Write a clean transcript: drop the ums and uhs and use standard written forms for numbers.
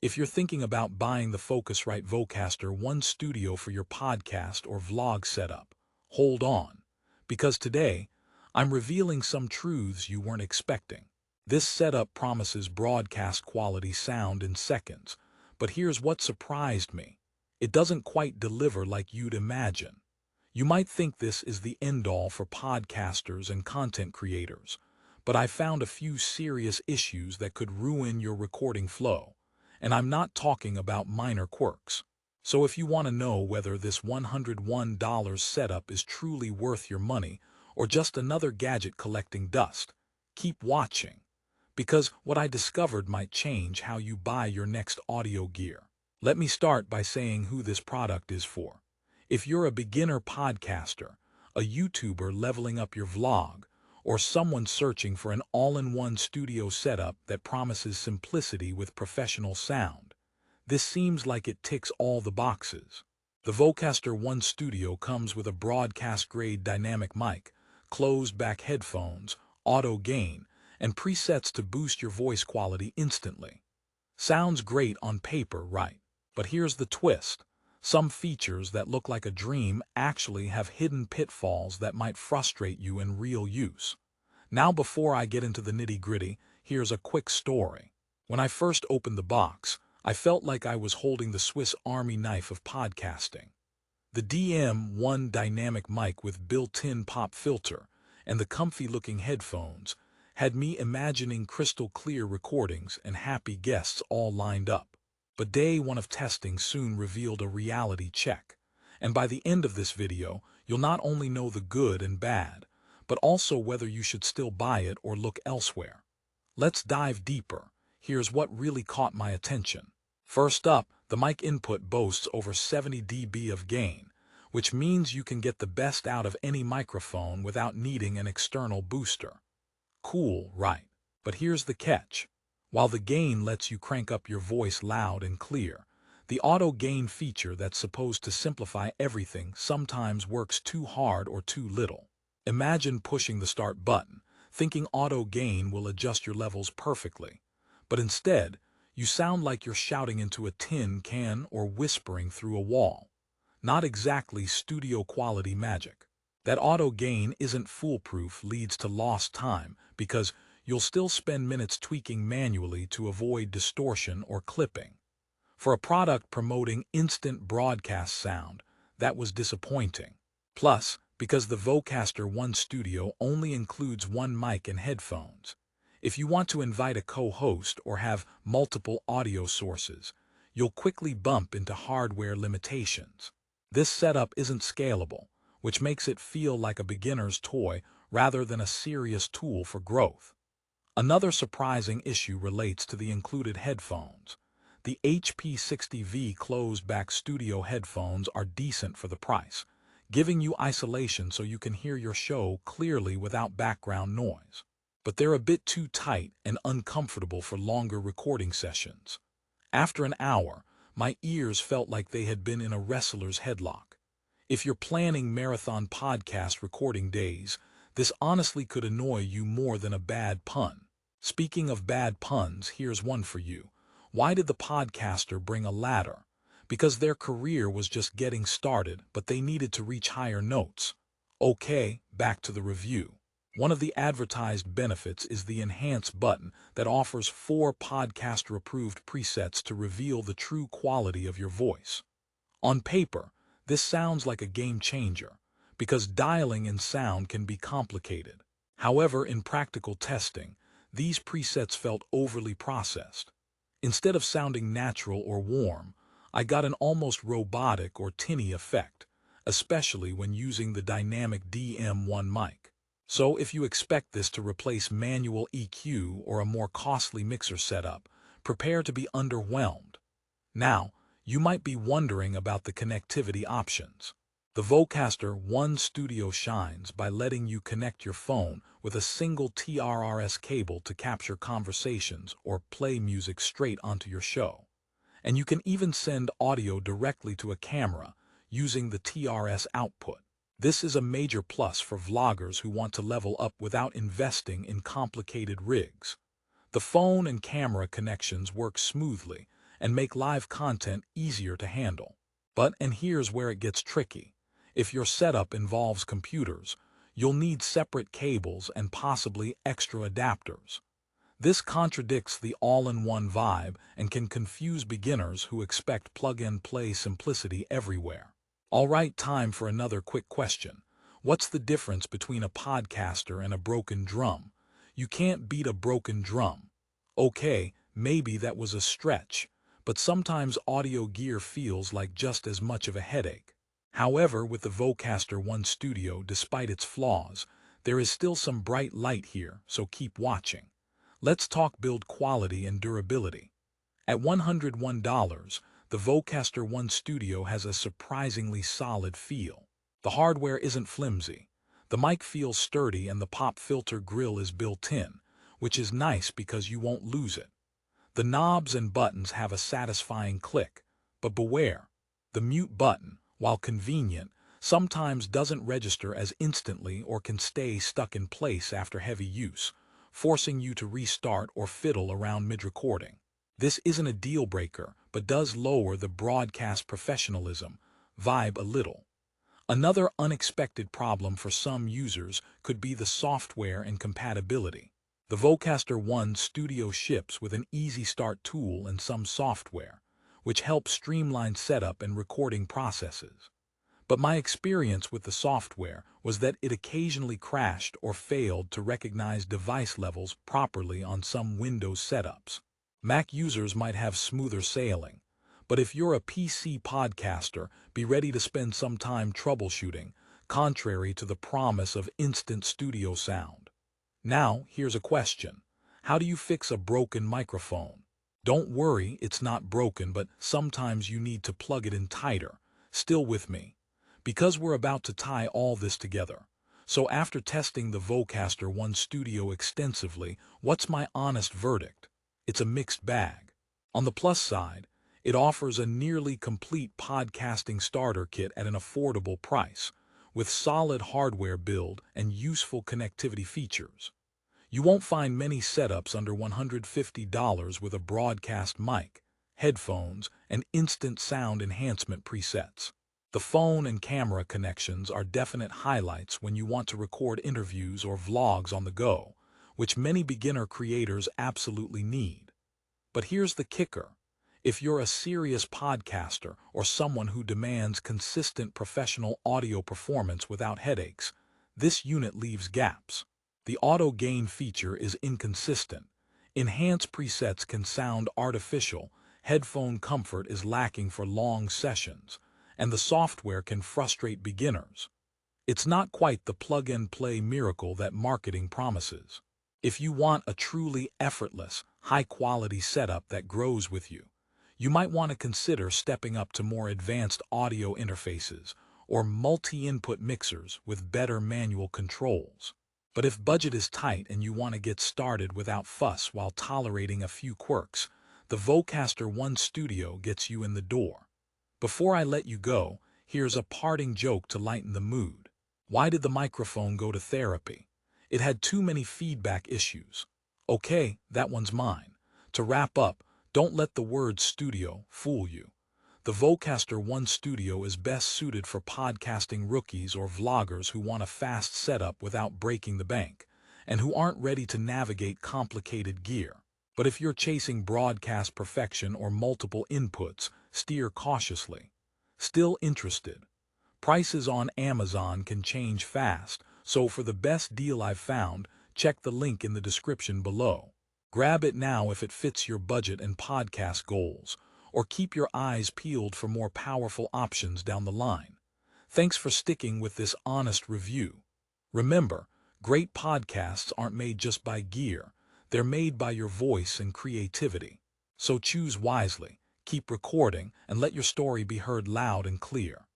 If you're thinking about buying the Focusrite Vocaster One Studio for your podcast or vlog setup, hold on, because today I'm revealing some truths you weren't expecting. This setup promises broadcast quality sound in seconds, but here's what surprised me. It doesn't quite deliver like you'd imagine. You might think this is the end-all for podcasters and content creators, but I found a few serious issues that could ruin your recording flow. And I'm not talking about minor quirks. So if you want to know whether this $101 setup is truly worth your money or just another gadget collecting dust, keep watching. Because what I discovered might change how you buy your next audio gear. Let me start by saying who this product is for. If you're a beginner podcaster, a YouTuber leveling up your vlog, or someone searching for an all-in-one studio setup that promises simplicity with professional sound, this seems like it ticks all the boxes. The Vocaster One Studio comes with a broadcast-grade dynamic mic, closed-back headphones, auto gain, and presets to boost your voice quality instantly. Sounds great on paper, right? But here's the twist. Some features that look like a dream actually have hidden pitfalls that might frustrate you in real use. Now, before I get into the nitty-gritty, here's a quick story. When I first opened the box, I felt like I was holding the Swiss Army knife of podcasting. The DM1 dynamic mic with built-in pop filter and the comfy-looking headphones had me imagining crystal-clear recordings and happy guests all lined up. But day one of testing soon revealed a reality check. And by the end of this video, you'll not only know the good and bad, but also whether you should still buy it or look elsewhere. Let's dive deeper. Here's what really caught my attention. First up, the mic input boasts over 70 dB of gain, which means you can get the best out of any microphone without needing an external booster. Cool, right? But here's the catch. While the gain lets you crank up your voice loud and clear, the auto gain feature that's supposed to simplify everything sometimes works too hard or too little. Imagine pushing the start button, thinking auto gain will adjust your levels perfectly. But instead, you sound like you're shouting into a tin can or whispering through a wall. Not exactly studio quality magic. That auto gain isn't foolproof leads to lost time because you'll still spend minutes tweaking manually to avoid distortion or clipping. For a product promoting instant broadcast sound, that was disappointing. Plus, because the Vocaster One Studio only includes one mic and headphones, if you want to invite a co-host or have multiple audio sources, you'll quickly bump into hardware limitations. This setup isn't scalable, which makes it feel like a beginner's toy rather than a serious tool for growth. Another surprising issue relates to the included headphones. The HP60V closed-back studio headphones are decent for the price, giving you isolation so you can hear your show clearly without background noise. But they're a bit too tight and uncomfortable for longer recording sessions. After an hour, my ears felt like they had been in a wrestler's headlock. If you're planning marathon podcast recording days, this honestly could annoy you more than a bad pun. Speaking of bad puns, here's one for you. Why did the podcaster bring a ladder? Because their career was just getting started, but they needed to reach higher notes. Okay, back to the review. One of the advertised benefits is the Enhance button that offers 4 podcaster-approved presets to reveal the true quality of your voice. On paper, this sounds like a game changer, because dialing in sound can be complicated. However, in practical testing, these presets felt overly processed. Instead of sounding natural or warm, I got an almost robotic or tinny effect, especially when using the dynamic DM1 mic. So if you expect this to replace manual EQ or a more costly mixer setup, prepare to be underwhelmed. Now, you might be wondering about the connectivity options. The Vocaster One Studio shines by letting you connect your phone with a single TRRS cable to capture conversations or play music straight onto your show. And you can even send audio directly to a camera using the TRS output. This is a major plus for vloggers who want to level up without investing in complicated rigs. The phone and camera connections work smoothly, and make live content easier to handle. But, and here's where it gets tricky, if your setup involves computers, you'll need separate cables and possibly extra adapters. This contradicts the all-in-one vibe and can confuse beginners who expect plug-and-play simplicity everywhere. Alright, time for another quick question. What's the difference between a podcaster and a broken drum? You can't beat a broken drum. Okay, maybe that was a stretch, but sometimes audio gear feels like just as much of a headache. However, with the Vocaster One Studio, despite its flaws, there is still some bright light here, so keep watching. Let's talk build quality and durability. At $101, the Vocaster One Studio has a surprisingly solid feel. The hardware isn't flimsy. The mic feels sturdy and the pop filter grill is built in, which is nice because you won't lose it. The knobs and buttons have a satisfying click, but beware, the mute button, while convenient, sometimes doesn't register as instantly or can stay stuck in place after heavy use, forcing you to restart or fiddle around mid-recording. This isn't a deal breaker, but does lower the broadcast professionalism vibe a little. Another unexpected problem for some users could be the software and compatibility. The Vocaster One Studio ships with an easy start tool and some software, which helps streamline setup and recording processes. But my experience with the software was that it occasionally crashed or failed to recognize device levels properly on some Windows setups. Mac users might have smoother sailing, but if you're a PC podcaster, be ready to spend some time troubleshooting, contrary to the promise of instant studio sound. Now, here's a question. How do you fix a broken microphone? Don't worry, it's not broken, but sometimes you need to plug it in tighter. Still with me? Because we're about to tie all this together. So after testing the Vocaster One Studio extensively, what's my honest verdict? It's a mixed bag. On the plus side, it offers a nearly complete podcasting starter kit at an affordable price, with solid hardware build and useful connectivity features. You won't find many setups under $150 with a broadcast mic, headphones, and instant sound enhancement presets. The phone and camera connections are definite highlights when you want to record interviews or vlogs on the go, which many beginner creators absolutely need. But here's the kicker. If you're a serious podcaster or someone who demands consistent professional audio performance without headaches, this unit leaves gaps. The auto gain feature is inconsistent. Enhanced presets can sound artificial, headphone comfort is lacking for long sessions, and the software can frustrate beginners. It's not quite the plug-and-play miracle that marketing promises. If you want a truly effortless, high-quality setup that grows with you, you might want to consider stepping up to more advanced audio interfaces or multi-input mixers with better manual controls. But if budget is tight and you want to get started without fuss while tolerating a few quirks, the Vocaster One Studio gets you in the door. Before I let you go, here's a parting joke to lighten the mood. Why did the microphone go to therapy? It had too many feedback issues. Okay, that one's mine. To wrap up, don't let the word studio fool you. The Vocaster One Studio is best suited for podcasting rookies or vloggers who want a fast setup without breaking the bank, and who aren't ready to navigate complicated gear. But if you're chasing broadcast perfection or multiple inputs, steer cautiously. Still interested? Prices on Amazon can change fast, so for the best deal I've found, check the link in the description below. Grab it now if it fits your budget and podcast goals, or keep your eyes peeled for more powerful options down the line. Thanks for sticking with this honest review. Remember, great podcasts aren't made just by gear, they're made by your voice and creativity. So choose wisely, keep recording, and let your story be heard loud and clear.